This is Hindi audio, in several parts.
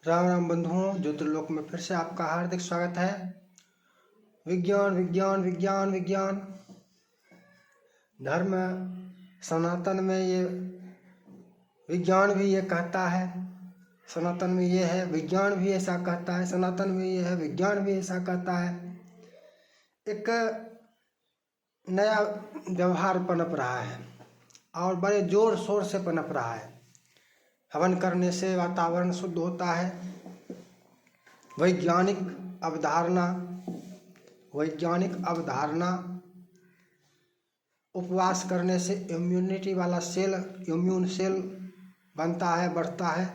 राम राम बंधुओं, ज्योतिर्लोक में फिर से आपका हार्दिक स्वागत है। विज्ञान विज्ञान विज्ञान विज्ञान धर्म सनातन में ये विज्ञान भी ये कहता है, सनातन में ये है, विज्ञान भी ऐसा कहता है, सनातन में ये है, विज्ञान भी ऐसा कहता है। एक नया व्यवहार पनप रहा है और बड़े जोर शोर से पनप रहा है। हवन करने से वातावरण शुद्ध होता है। वैज्ञानिक अवधारणा उपवास करने से इम्यून सेल बनता है, बढ़ता है।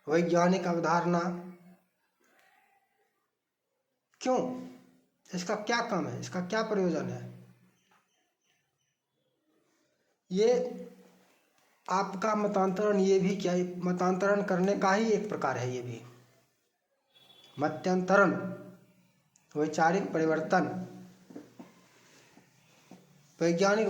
वैज्ञानिक अवधारणा क्यों? इसका क्या काम है? इसका क्या प्रयोजन है? ये आपका मतांतरण, ये भी क्या मतांतरण करने का ही एक प्रकार है। ये भी मत्यंतरण, वैचारिक परिवर्तन। वैज्ञानिक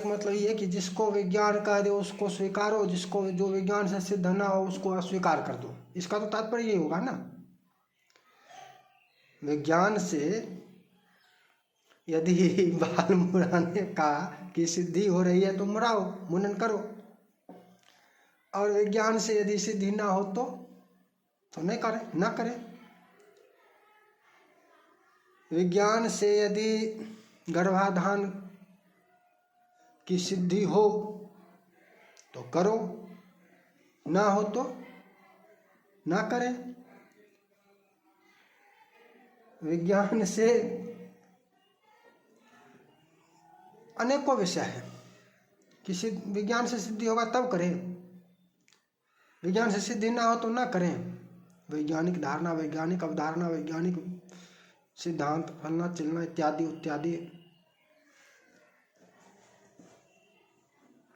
मतलब ये है कि जिसको विज्ञान कह दे उसको स्वीकारो, जिसको जो विज्ञान से सिद्ध न हो उसको अस्वीकार कर दो। इसका तो तात्पर्य ये होगा ना। विज्ञान से यदि बाल मुड़ाने का की सिद्धि हो रही है तो मुड़ाओ, मुंडन करो। और विज्ञान से यदि सिद्धि ना हो तो नहीं करें, ना करें। विज्ञान से यदि गर्भाधान की सिद्धि हो तो करो, ना हो तो ना करें। विज्ञान से अनेकों विषय है कि विज्ञान से सिद्धि होगा तब करें, विज्ञान से सिद्धि ना हो तो ना करें। वैज्ञानिक धारणा, वैज्ञानिक अवधारणा, वैज्ञानिक सिद्धांत, फलना चिलना इत्यादि इत्यादि।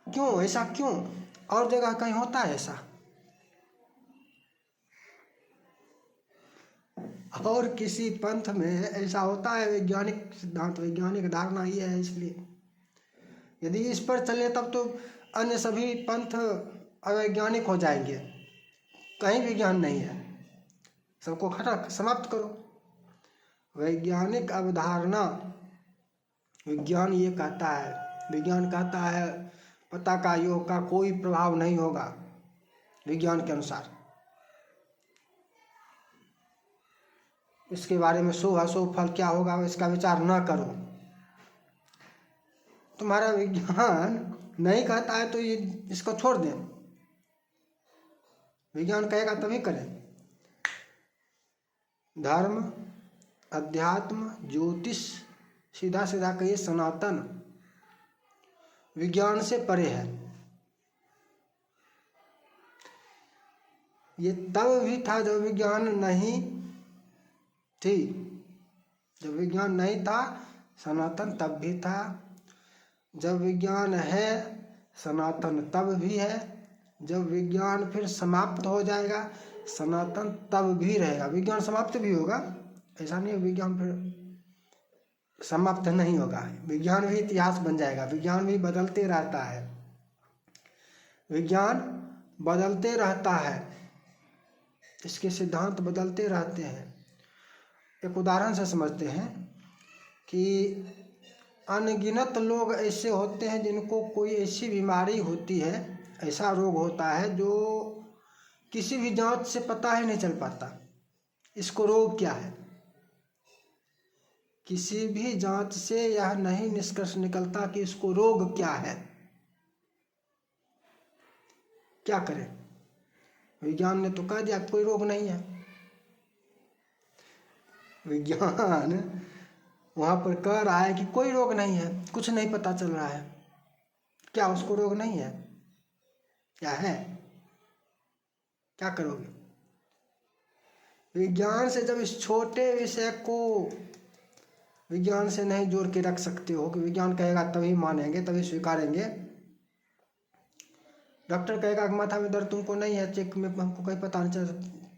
क्यों ऐसा? क्यों? और जगह कहीं होता है ऐसा? और किसी पंथ में ऐसा होता है? वैज्ञानिक सिद्धांत, वैज्ञानिक धारणा ये है, इसलिए यदि इस पर चले तब तो अन्य सभी पंथ अवैज्ञानिक हो जाएंगे। कहीं विज्ञान नहीं है, सबको खत्म समाप्त करो। वैज्ञानिक अवधारणा, विज्ञान ये कहता है, विज्ञान कहता है पता का योग का कोई प्रभाव नहीं होगा। विज्ञान के अनुसार इसके बारे में शुभ अशुभ फल क्या होगा इसका विचार न करो। तुम्हारा विज्ञान नहीं कहता है तो ये इसको छोड़ दें। विज्ञान कहेगा तभी करें। धर्म, अध्यात्म, ज्योतिष, सीधा सीधा कहिए सनातन विज्ञान से परे है। ये तब भी था जब विज्ञान नहीं थी। जब विज्ञान नहीं था सनातन तब भी था। जब विज्ञान है सनातन तब भी है। जब विज्ञान फिर समाप्त हो जाएगा सनातन तब भी रहेगा। विज्ञान समाप्त भी होगा, ऐसा नहीं है विज्ञान फिर समाप्त नहीं होगा। विज्ञान भी इतिहास बन जाएगा। विज्ञान भी बदलते रहता है, विज्ञान बदलते रहता है, इसके सिद्धांत बदलते रहते हैं। एक उदाहरण से समझते हैं कि अनगिनत लोग ऐसे होते हैं जिनको कोई ऐसी बीमारी होती है, ऐसा रोग होता है जो किसी भी जांच से पता ही नहीं चल पाता इसको रोग क्या है। किसी भी जांच से यह नहीं निष्कर्ष निकलता कि इसको रोग क्या है। क्या करें? विज्ञान ने तो कह दिया कोई रोग नहीं है। विज्ञान वहां पर कह रहा है कि कोई रोग नहीं है, कुछ नहीं पता चल रहा है। क्या उसको रोग नहीं है? क्या है? क्या करोगे? विज्ञान से जब इस छोटे विषय को विज्ञान से नहीं जोड़ के रख सकते हो कि विज्ञान कहेगा तभी मानेंगे, तभी स्वीकारेंगे। डॉक्टर कहेगा कि माथा में दर्द तुमको नहीं है, चेक में हमको कहीं पता नहीं चल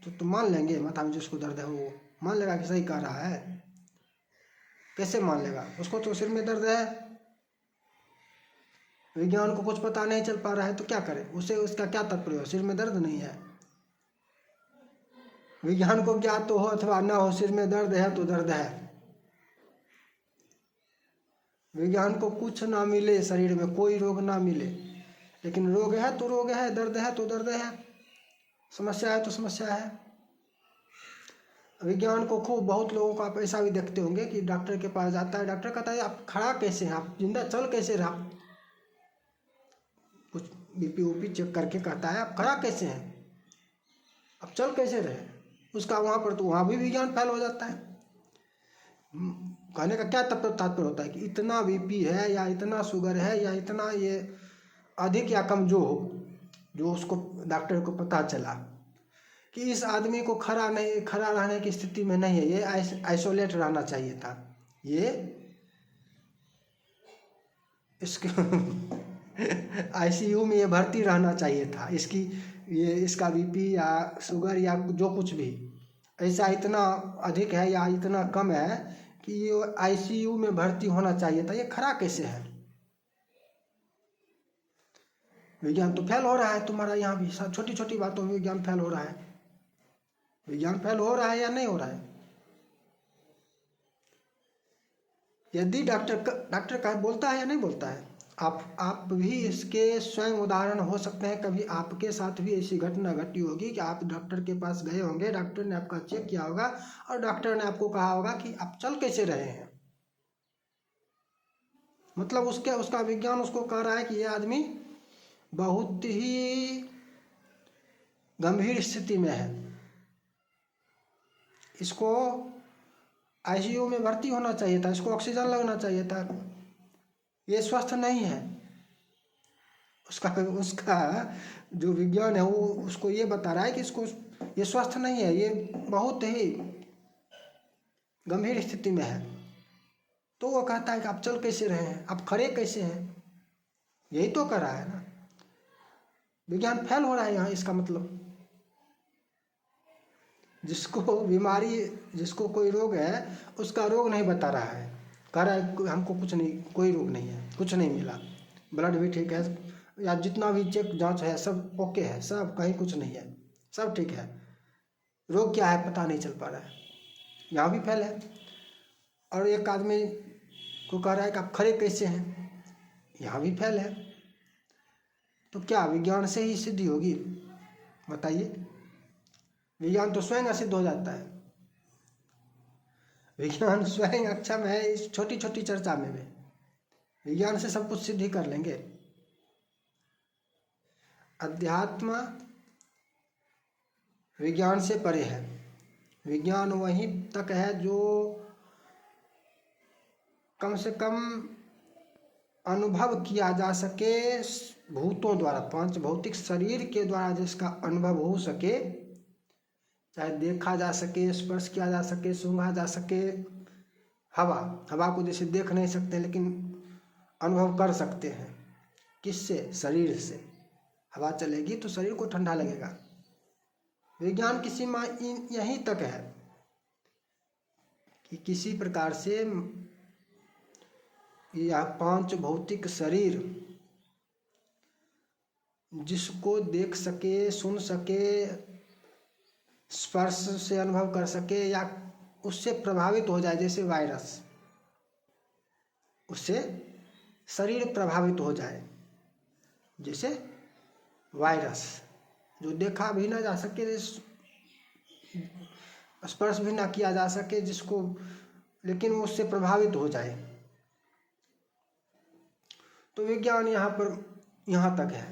तो तुम मान लेंगे? माथा में जिसको दर्द है वो मान लेगा कि सही कह रहा है? कैसे मान लेगा? उसको तो सिर में दर्द है, विज्ञान को कुछ पता नहीं चल पा रहा है तो क्या करे? उसे उसका क्या तात्पर्य? सिर में दर्द नहीं है, विज्ञान को ज्ञात तो हो अथवा ना हो, सिर में दर्द है तो दर्द है। विज्ञान को कुछ ना मिले, शरीर में कोई रोग ना मिले, लेकिन रोग है तो रोग है, दर्द है तो दर्द है, समस्या है तो समस्या है। विज्ञान को खूब, बहुत लोगों को आप ऐसा भी देखते होंगे कि डॉक्टर के पास जाता है, डॉक्टर कहता है आप खड़ा कैसे हैं, आप जिंदा चल कैसे रहा, कुछ बीपी ऊपी चेक करके कहता है आप खड़ा कैसे हैं, आप चल कैसे रहे। उसका वहाँ पर तो वहाँ भी विज्ञान फेल हो जाता है। कहने का क्या तात्पर्य होता है कि इतना बीपी है या इतना शुगर है या इतना ये अधिक या कम जो हो, जो उसको डॉक्टर को पता चला कि इस आदमी को खड़ा रहने की स्थिति में नहीं है, ये आइसोलेट रहना चाहिए था, ये इसके आईसीयू में ये भर्ती रहना चाहिए था, इसका बीपी या शुगर या जो कुछ भी ऐसा इतना अधिक है या इतना कम है कि ये आईसीयू में भर्ती होना चाहिए था, ये खड़ा कैसे है। विज्ञान तो फेल हो रहा है तुम्हारा, यहाँ भी छोटी छोटी बातों में विज्ञान फेल हो रहा है। विज्ञान फेल हो रहा है या नहीं हो रहा है। यदि डॉक्टर का बोलता है या नहीं बोलता है, आप भी इसके स्वयं उदाहरण हो सकते हैं। कभी आपके साथ भी ऐसी घटना घटी होगी कि आप डॉक्टर के पास गए होंगे, डॉक्टर ने आपका चेक किया होगा और डॉक्टर ने आपको कहा होगा कि आप चल कैसे रहे हैं। मतलब उसका विज्ञान उसको कह रहा है कि ये आदमी बहुत ही गंभीर स्थिति में है, इसको आईसीयू में भर्ती होना चाहिए था, इसको ऑक्सीजन लगना चाहिए था, ये स्वस्थ नहीं है। उसका जो विज्ञान है वो उसको ये बता रहा है कि इसको ये स्वस्थ नहीं है, ये बहुत ही गंभीर स्थिति में है। तो वो कहता है कि आप चल कैसे रहे हैं, आप खड़े कैसे हैं, यही तो कर रहा है ना। विज्ञान फेल हो रहा है यहाँ, इसका मतलब जिसको बीमारी, जिसको कोई रोग है उसका रोग नहीं बता रहा है, कह रहा है हमको कुछ नहीं, कोई रोग नहीं है, कुछ नहीं मिला, ब्लड भी ठीक है या जितना भी चेक जांच है सब ओके है, सब कहीं कुछ नहीं है, सब ठीक है, रोग क्या है पता नहीं चल पा रहा है, यहाँ भी फेल है। और एक आदमी को कह रहा है कि आप खड़े कैसे हैं, यहाँ भी फेल है। तो क्या विज्ञान से ही सिद्धि होगी, बताइए। विज्ञान तो स्वयं असिद्ध हो जाता है, विज्ञान स्वयं अक्षम है इस छोटी छोटी चर्चा में भी, विज्ञान से सब कुछ सिद्धि कर लेंगे। अध्यात्म विज्ञान से परे है, विज्ञान वहीं तक है जो कम से कम अनुभव किया जा सके भूतों द्वारा, पांच भौतिक शरीर के द्वारा जिसका अनुभव हो सके, चाहे देखा जा सके, स्पर्श किया जा सके, सूंघा जा सके। हवा को जैसे देख नहीं सकते लेकिन अनुभव कर सकते हैं, किससे, शरीर से। हवा चलेगी तो शरीर को ठंडा लगेगा। विज्ञान की सीमा यहीं तक है कि किसी प्रकार से यह पांच भौतिक शरीर जिसको देख सके, सुन सके, स्पर्श से अनुभव कर सके या उससे प्रभावित हो जाए, जैसे वायरस, उससे शरीर प्रभावित हो जाए, जैसे वायरस जो देखा भी ना जा सके, स्पर्श भी ना किया जा सके जिसको, लेकिन वो उससे प्रभावित हो जाए। तो विज्ञान यहाँ तक है,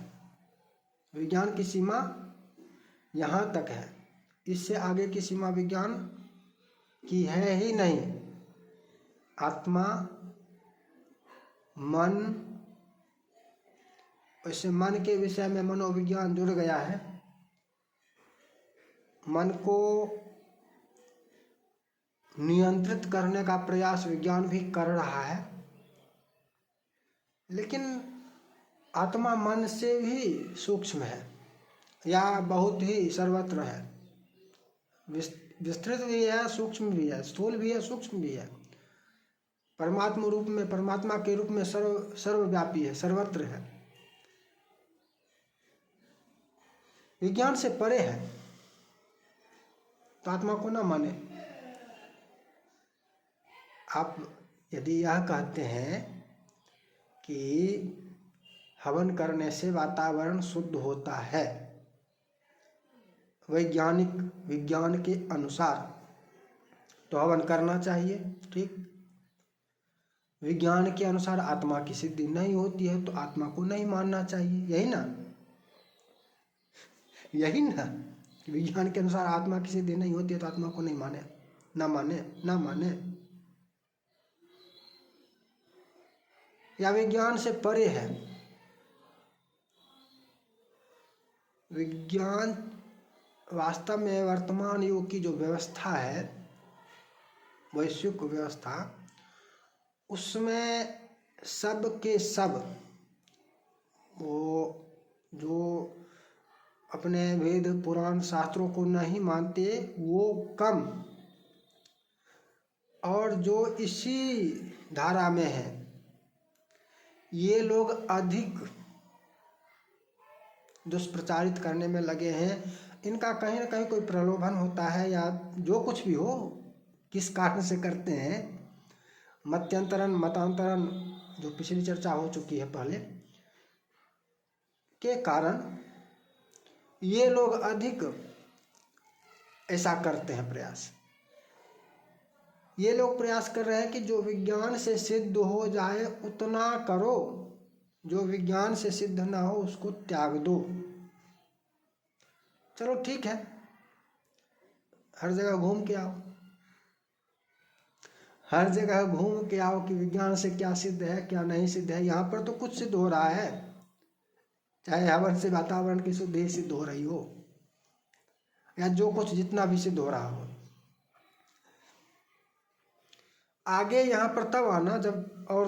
विज्ञान की सीमा यहाँ तक है, इससे आगे की सीमा विज्ञान की है ही नहीं। आत्मा, मन, वैसे मन के विषय में मनोविज्ञान जुड़ गया है। मन को नियंत्रित करने का प्रयास विज्ञान भी कर रहा है, लेकिन आत्मा मन से भी सूक्ष्म है या बहुत ही सर्वत्र है, विस्तृत भी है, सूक्ष्म भी है, स्थूल भी है, सूक्ष्म भी है। परमात्मा के रूप में सर्वव्यापी है, सर्वत्र है, विज्ञान से परे है। तो आत्मा को ना माने। आप यदि यह कहते हैं कि हवन करने से वातावरण शुद्ध होता है विज्ञान के अनुसार, तो हवन करना चाहिए, ठीक। विज्ञान के अनुसार आत्मा की सिद्धि नहीं होती है तो आत्मा को नहीं मानना चाहिए, यही ना, यही ना। विज्ञान के अनुसार आत्मा की सिद्धि नहीं होती है तो आत्मा को नहीं माने, ना माने, ना माने, या विज्ञान से परे है। विज्ञान वास्तव में वर्तमान युग की जो व्यवस्था है, वैश्विक व्यवस्था, उसमें सब के सब वो जो अपने वेद पुराण शास्त्रों को नहीं मानते वो कम, और जो इसी धारा में है ये लोग अधिक दुष्प्रचारित करने में लगे हैं। इनका कहीं ना कहीं कोई प्रलोभन होता है या जो कुछ भी हो, किस कारण से करते हैं, मतांतरण जो पिछली चर्चा हो चुकी है पहले, के कारण ये लोग अधिक ऐसा करते हैं प्रयास। ये लोग प्रयास कर रहे हैं कि जो विज्ञान से सिद्ध हो जाए उतना करो, जो विज्ञान से सिद्ध ना हो उसको त्याग दो। चलो ठीक है, हर जगह घूम के आओ, हर जगह घूम के आओ कि विज्ञान से क्या सिद्ध है क्या नहीं सिद्ध है। यहाँ पर तो कुछ सिद्ध हो रहा है, चाहे हवन से वातावरण की शुद्धि सिद्ध हो रही हो या जो कुछ जितना भी सिद्ध हो रहा हो। आगे यहाँ पर तब आना जब और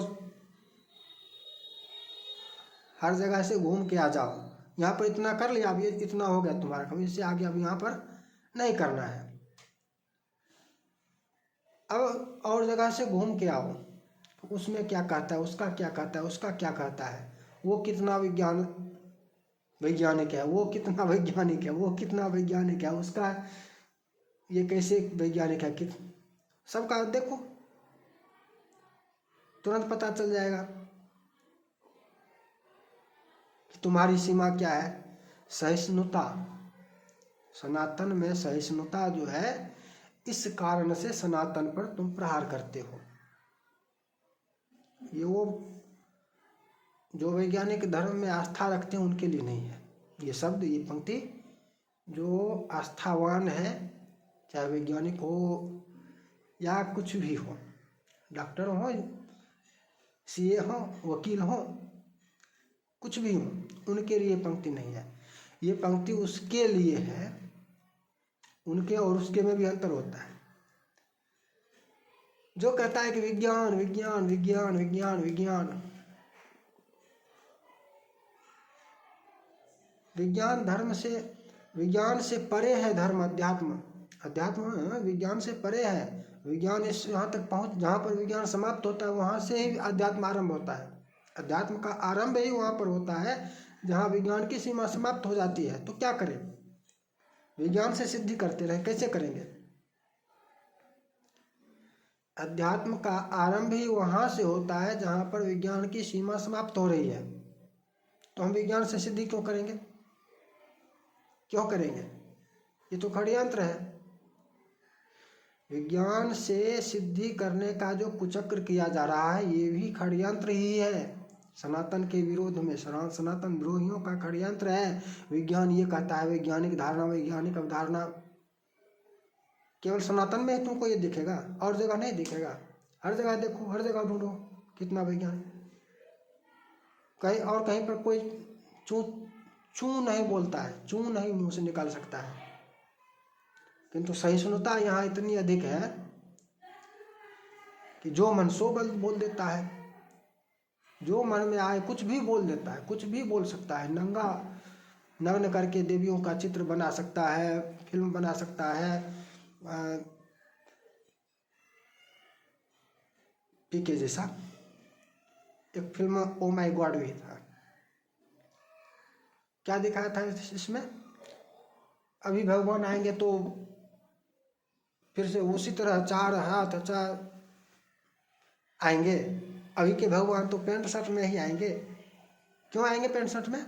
हर जगह से घूम के आ जाओ। यहाँ पर इतना कर लिया, अब ये इतना हो गया तुम्हारा काम, इससे आगे अब यहाँ पर नहीं करना है। अब और जगह से घूम के आओ, उसमें क्या कहता है, उसका क्या कहता है, उसका क्या कहता है, वो कितना वैज्ञानिक है, वो कितना वैज्ञानिक है, वो कितना वैज्ञानिक है, उसका ये कैसे वैज्ञानिक है, सबका देखो, तुरंत पता चल जाएगा कि तुम्हारी सीमा क्या है। सहिष्णुता, सनातन में सहिष्णुता जो है, इस कारण से सनातन पर तुम प्रहार करते हो। ये वो जो वैज्ञानिक धर्म में आस्था रखते हैं उनके लिए नहीं है ये शब्द, ये पंक्ति। जो आस्थावान है, चाहे वैज्ञानिक हो या कुछ भी हो, डॉक्टर हो, सीए हो, वकील हो, कुछ भी हो, उनके लिए पंक्ति नहीं है। ये पंक्ति उसके लिए है, उनके और उसके में भी अंतर होता है। जो कहता है कि विज्ञान विज्ञान विज्ञान विज्ञान विज्ञान, विज्ञान धर्म से, विज्ञान से परे है धर्म, अध्यात्म विज्ञान से परे है। विज्ञान इस यहाँ तक पहुँच, जहाँ पर विज्ञान समाप्त होता है वहाँ से ही अध्यात्म आरंभ होता है। अध्यात्म का आरंभ ही वहाँ पर होता है जहाँ विज्ञान की सीमा समाप्त हो जाती है। तो क्या करें, विज्ञान से सिद्धि करते रहे, कैसे करेंगे। अध्यात्म का आरंभ ही वहाँ से होता है जहाँ पर विज्ञान की सीमा समाप्त हो रही है। तो हम विज्ञान से सिद्धि क्यों करेंगे, क्यों करेंगे, ये तो षड्यंत्र है। विज्ञान से सिद्धि करने का जो कुचक्र किया जा रहा है ये भी षड्यंत्र ही है, सनातन के विरोध में, सनातन द्रोहियों का षड्यंत्र है। विज्ञान ये कहता है, वैज्ञानिक धारणा, वैज्ञानिक अवधारणा केवल सनातन में ही तुमको ये दिखेगा, और जगह नहीं दिखेगा। हर जगह देखो, हर जगह ढूंढो कितना वैज्ञानिक, कहीं और कहीं पर कोई चू नहीं बोलता है, चू नहीं मुंह से निकाल सकता है। किंतु सहिष्णुता यहाँ इतनी अधिक है कि जो मन सो बोल देता है, जो मन में आए कुछ भी बोल देता है, कुछ भी बोल सकता है। नग्न करके देवियों का चित्र बना सकता है, फिल्म बना सकता है। पीके जैसा एक फिल्म ओ माय गॉड भी था, क्या दिखाया था इसमें, अभी भगवान आएंगे तो फिर से उसी तरह 4 हाथ आएंगे। अभी के भगवान तो पैंट शर्ट में ही आएंगे। क्यों आएंगे पैंट शर्ट में?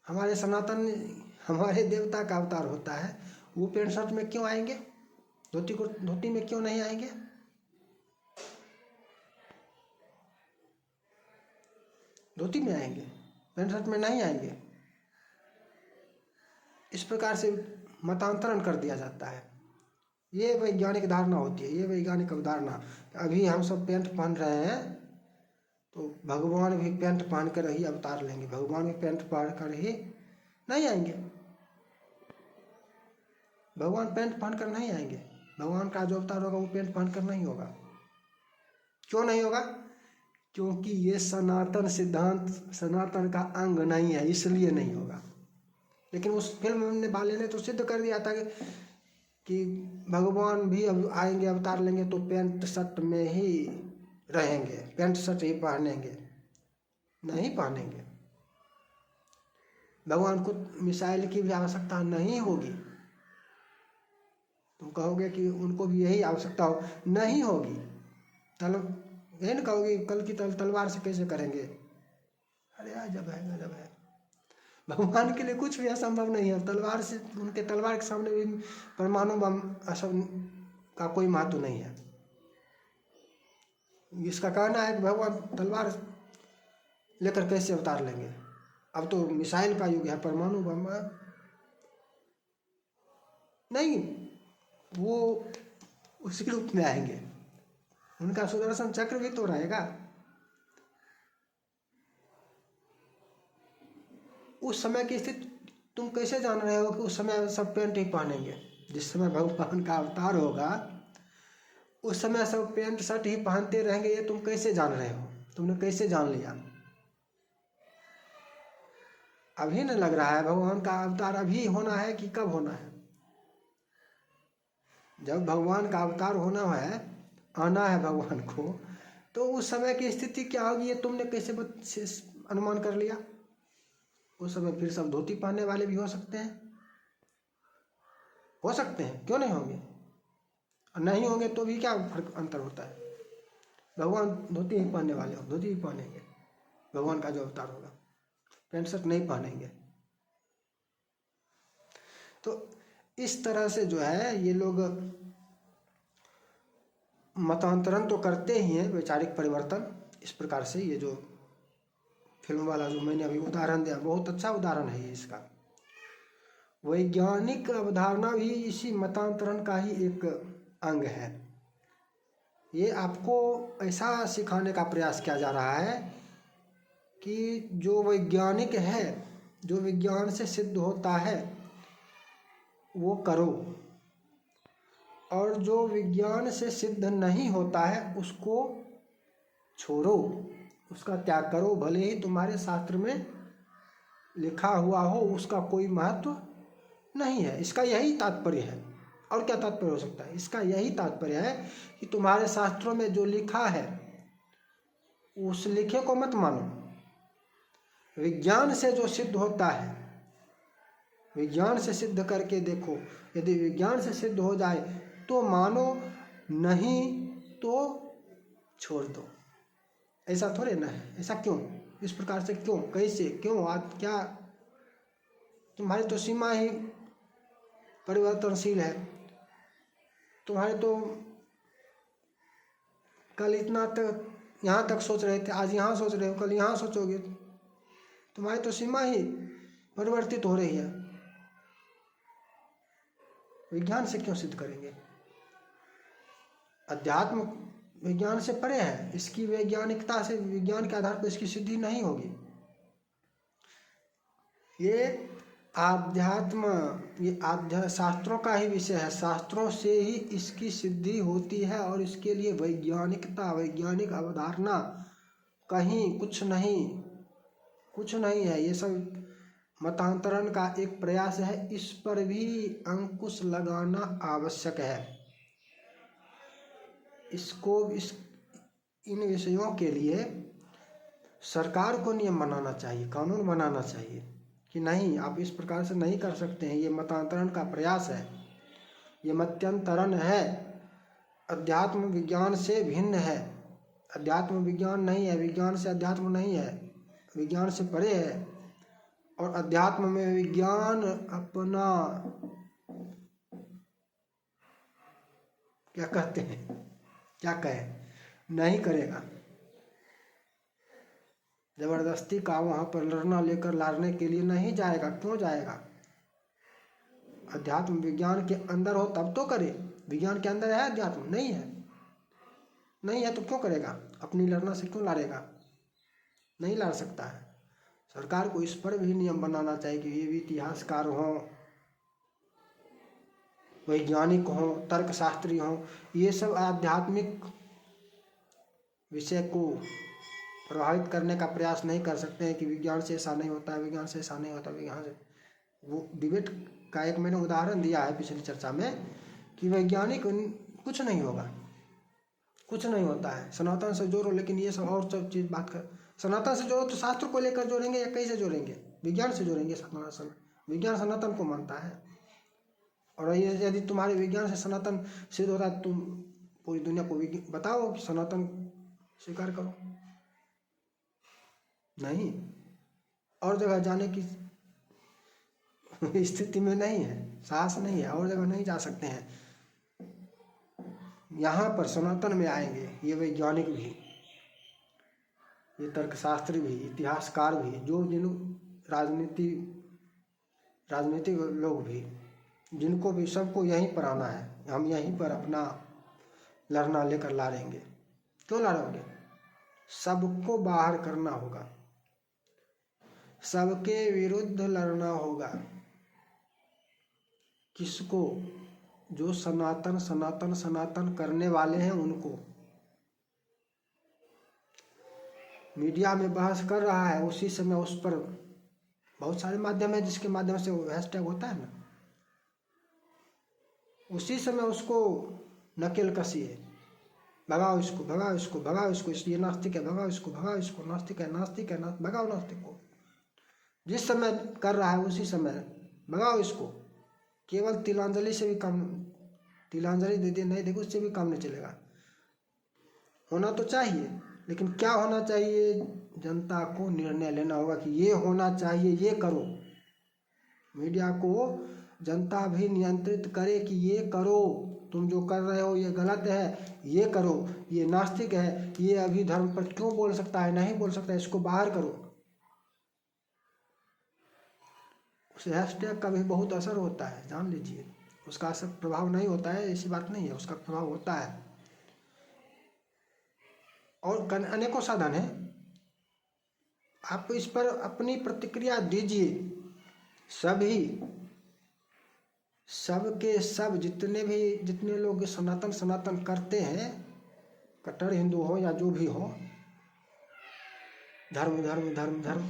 हमारे सनातन, हमारे देवता का अवतार होता है, वो पैंट शर्ट में क्यों आएंगे? धोती में क्यों नहीं आएंगे? धोती में आएंगे, पैंट शर्ट में नहीं आएंगे। इस प्रकार से मतांतरण कर दिया जाता है। ये वैज्ञानिक धारणा होती है, ये वैज्ञानिक अवधारणा। अभी हम सब पैंट पहन रहे हैं तो भगवान भी पैंट पहन कर ही अवतार लेंगे, भगवान भी पैंट पहन कर ही नहीं आएंगे। भगवान पैंट पहन कर नहीं आएंगे। भगवान का जो अवतार होगा वो पैंट पहन कर नहीं होगा। क्यों नहीं होगा? क्योंकि ये सनातन सिद्धांत, सनातन का अंग नहीं है, इसलिए नहीं होगा। लेकिन उस फिल्म वाले ने तो सिद्ध कर दिया था कि भगवान भी अब आएंगे, अवतार लेंगे तो पैंट शर्ट में ही रहेंगे, पैंट शर्ट ही पहनेंगे। नहीं पहनेंगे। भगवान को मिसाइल की भी आवश्यकता नहीं होगी। तुम कहोगे कि उनको भी यही आवश्यकता हो, नहीं होगी। यही ना कहोगे कल की तलवार से कैसे करेंगे? अरे अजब है, गजब है। भगवान के लिए कुछ भी असंभव नहीं है। तलवार से, उनके तलवार के सामने भी परमाणु बम का कोई महत्व नहीं है। इसका कहना है कि भगवान तलवार लेकर कैसे अवतार लेंगे? अब तो मिसाइल का युग है, परमाणु बम नहीं, वो उसी रूप में आएंगे। उनका सुदर्शन चक्र भी तो रहेगा। उस समय की स्थिति तुम कैसे जान रहे हो कि उस समय सब पैंट ही पहनेंगे? जिस समय भगवान का अवतार होगा उस समय सब पैंट शर्ट ही पहनते रहेंगे, ये तुम कैसे जान रहे हो? तुमने कैसे जान लिया? अभी न लग रहा है भगवान का अवतार अभी होना है कि कब होना है? जब भगवान का अवतार होना है, आना है भगवान को, तो उस समय की स्थिति क्या होगी ये तुमने कैसे अनुमान कर लिया? उस समय फिर सब धोती पहनने वाले भी हो सकते हैं, हो सकते हैं, क्यों नहीं होंगे? और नहीं होंगे तो भी क्या फर्क अंतर होता है? भगवान धोती ही पहनने वाले हो, धोती ही पहनेंगे। भगवान का जो अवतार होगा पैंट शर्ट नहीं पहनेंगे। तो इस तरह से जो है ये लोग मतांतरण तो करते ही हैं, वैचारिक परिवर्तन। इस प्रकार से ये जो फिल्म वाला जो मैंने अभी उदाहरण दिया, बहुत अच्छा उदाहरण है ये इसका। वैज्ञानिक अवधारणा भी इसी मतांतरण का ही एक अंग है। ये आपको ऐसा सिखाने का प्रयास किया जा रहा है कि जो वैज्ञानिक है, जो विज्ञान से सिद्ध होता है वो करो, और जो विज्ञान से सिद्ध नहीं होता है उसको छोड़ो, उसका त्याग करो। भले ही तुम्हारे शास्त्र में लिखा हुआ हो, उसका कोई महत्व नहीं है। इसका यही तात्पर्य है। और क्या तात्पर्य हो सकता है? इसका यही तात्पर्य है कि तुम्हारे शास्त्रों में जो लिखा है उस लिखे को मत मानो। विज्ञान से जो सिद्ध होता है, विज्ञान से सिद्ध करके देखो। यदि विज्ञान से सिद्ध हो जाए तो मानो, नहीं तो छोड़ दो। ऐसा थोड़े ना है। ऐसा क्यों? इस प्रकार से क्यों? कैसे? क्यों? आज क्या? तुम्हारी तो सीमा ही परिवर्तनशील है। तुम्हारे तो कल इतना तक यहाँ तक सोच रहे थे, आज यहाँ सोच रहे हो, कल यहाँ सोचोगे। तुम्हारी तो सीमा ही परिवर्तित हो रही है। विज्ञान से क्यों सिद्ध करेंगे? अध्यात्म विज्ञान से परे है। इसकी वैज्ञानिकता से, विज्ञान के आधार पर इसकी सिद्धि नहीं होगी। ये आध्यात्म, ये शास्त्रों का ही विषय है। शास्त्रों से ही इसकी सिद्धि होती है और इसके लिए वैज्ञानिकता, वैज्ञानिक अवधारणा कहीं कुछ नहीं है। ये सब मतांतरण का एक प्रयास है। इस पर भी अंकुश लगाना आवश्यक है। इन विषयों के लिए सरकार को नियम बनाना चाहिए, कानून बनाना चाहिए कि नहीं, आप इस प्रकार से नहीं कर सकते हैं, ये मतांतरण का प्रयास है। ये मत्यंतरन है, अध्यात्म विज्ञान से भिन्न है। अध्यात्म विज्ञान नहीं है, विज्ञान से अध्यात्म नहीं है, विज्ञान से परे है। और अध्यात्म में विज्ञान अपना क्या कहते हैं, क्या कहें, नहीं करेगा। जबरदस्ती का वहां पर लड़ना लेकर लाने के लिए नहीं जाएगा। क्यों जाएगा? अध्यात्म विज्ञान के अंदर हो तब तो करे। विज्ञान के अंदर है अध्यात्म? नहीं है। नहीं है तो क्यों करेगा? अपनी लड़ना से क्यों लड़ेगा? नहीं लड़ सकता है। सरकार को इस पर भी नियम बनाना चाहिए कि ये भी इतिहासकार हों, वैज्ञानिक हों, तर्कशास्त्री हों, ये सब आध्यात्मिक विषय को प्रभावित करने का प्रयास नहीं कर सकते हैं कि विज्ञान से ऐसा नहीं होता है, विज्ञान से ऐसा नहीं होता, विज्ञान से। वो डिबेट का एक मैंने उदाहरण दिया है पिछली चर्चा में कि वैज्ञानिक कुछ नहीं होगा, कुछ नहीं होता है। सनातन से जोड़ो, लेकिन ये सब और सब चीज़ बात कर, सनातन से जोड़ो तो शास्त्र को लेकर जोड़ेंगे या कैसे जोड़ेंगे? विज्ञान से जोड़ेंगे। विज्ञान सनातन को मानता है, और यदि तुम्हारे विज्ञान से सनातन सिद्ध हो रहा है, तुम पूरी दुनिया को बताओ कि सनातन स्वीकार करो। नहीं, और जगह जाने की स्थिति में नहीं है, साहस नहीं है, और जगह नहीं जा सकते हैं। यहाँ पर सनातन में आएंगे ये वैज्ञानिक भी, ये तर्कशास्त्री भी, इतिहासकार भी, जो राजनीतिक लोग भी, जिनको भी, सबको यहीं पर आना है। हम यहीं पर अपना लड़ना लेकर लड़ेंगे। क्यों लड़ोगे? सबको बाहर करना होगा, सबके विरुद्ध लड़ना होगा। किसको? जो सनातन सनातन सनातन करने वाले हैं उनको। मीडिया में बहस कर रहा है, उसी समय उस पर बहुत सारे माध्यम है जिसके माध्यम से वो हैशटैग होता है ना, उसी समय उसको नकेल कसी है, भगाओ इसको, भगाओ इसको, भगाओ इसको, ये नास्तिक है, भगाओ इसको, भगाओ इसको, नास्तिक है, नास्तिक है, भगाओ नास्तिक को। जिस समय कर रहा है उसी समय भगाओ इसको। केवल तिलांजलि से भी काम, तिलांजलि दे दिए, नहीं देखो, उससे भी काम नहीं चलेगा। होना तो चाहिए, लेकिन क्या होना चाहिए? जनता को निर्णय लेना होगा कि ये होना चाहिए, ये करो। मीडिया को जनता भी नियंत्रित करे कि ये करो, तुम जो कर रहे हो ये गलत है, ये करो, ये नास्तिक है, ये अभी धर्म पर क्यों बोल सकता है, नहीं बोल सकता है, इसको बाहर करो। उस हैशटैग का भी बहुत असर होता है, जान लीजिए। उसका असर प्रभाव नहीं होता है ऐसी बात नहीं है, उसका प्रभाव होता है। और अनेकों साधन हैं, आप इस पर अपनी प्रतिक्रिया दीजिए। सबके सब जितने लोग सनातन सनातन करते हैं, कट्टर हिंदू हो या जो भी हो, धर्म धर्म धर्म धर्म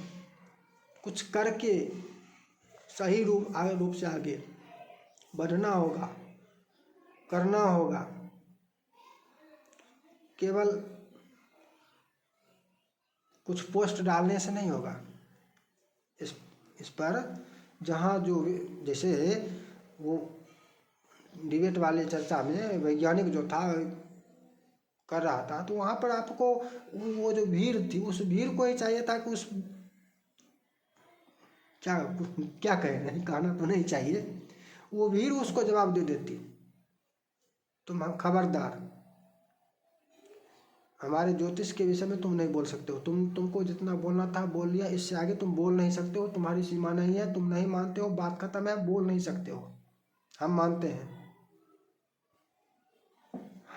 कुछ करके सही रूप से आगे बढ़ना होगा, करना होगा। केवल कुछ पोस्ट डालने से नहीं होगा। इस पर जहाँ जो, जैसे वो डिबेट वाले चर्चा में वैज्ञानिक जो था कर रहा था, तो वहाँ पर आपको वो जो भीड़ थी, उस भीड़ को ही चाहिए था कि उस क्या कहें, कहना तो नहीं चाहिए, वो भीड़ उसको जवाब दे देती। तुम खबरदार, हमारे ज्योतिष के विषय में तुम नहीं बोल सकते हो, तुमको जितना बोलना था बोल लिया, इससे आगे तुम बोल नहीं सकते हो, तुम्हारी सीमा नहीं है, तुम नहीं मानते हो, बात खत्म है, बोल नहीं सकते हो। हम मानते हैं,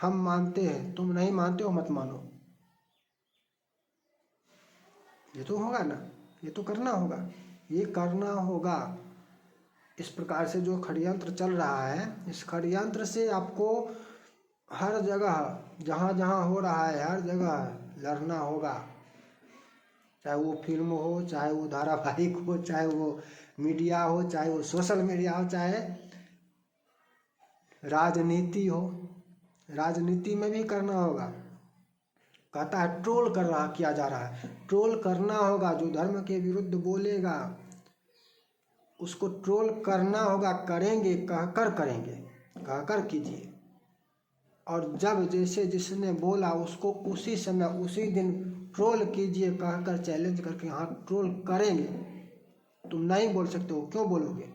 हम मानते हैं, तुम नहीं मानते हो, मत मानो। ये तो होगा ना, ये तो करना होगा, ये करना होगा। इस प्रकार से जो षड्यंत्र चल रहा है, इस षड्यंत्र से आपको हर जगह जहाँ जहाँ हो रहा है, हर जगह लड़ना होगा। चाहे वो फिल्म हो, चाहे वो धारावाहिक हो, चाहे वो मीडिया हो, चाहे वो सोशल मीडिया हो, चाहे राजनीति हो, राजनीति में भी करना होगा। कहता है ट्रोल किया जा रहा है, ट्रोल करना होगा। जो धर्म के विरुद्ध बोलेगा उसको ट्रोल करना होगा, करेंगे, कहकर करेंगे, कहकर कीजिए। और जब जैसे जिसने बोला उसको उसी समय उसी दिन ट्रोल कीजिए, कहकर चैलेंज करके, हाँ ट्रोल करेंगे, तुम नहीं बोल सकते हो, क्यों बोलोगे।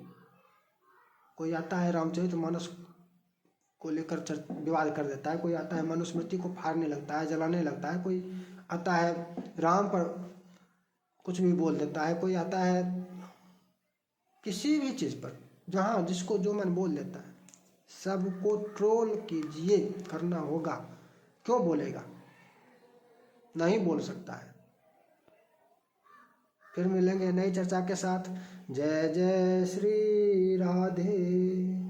कोई आता है रामचरितमानस को लेकर विवाद कर देता है, कोई आता है मनुस्मृति को फाड़ने लगता है, जलाने लगता है, कोई आता है राम पर कुछ भी बोल देता है, कोई आता है किसी भी चीज़ पर, जहाँ जिसको जो मन बोल देता है। सबको ट्रोल कीजिए, करना होगा, क्यों बोलेगा, नहीं बोल सकता है। फिर मिलेंगे नई चर्चा के साथ। जय जय श्री राधे।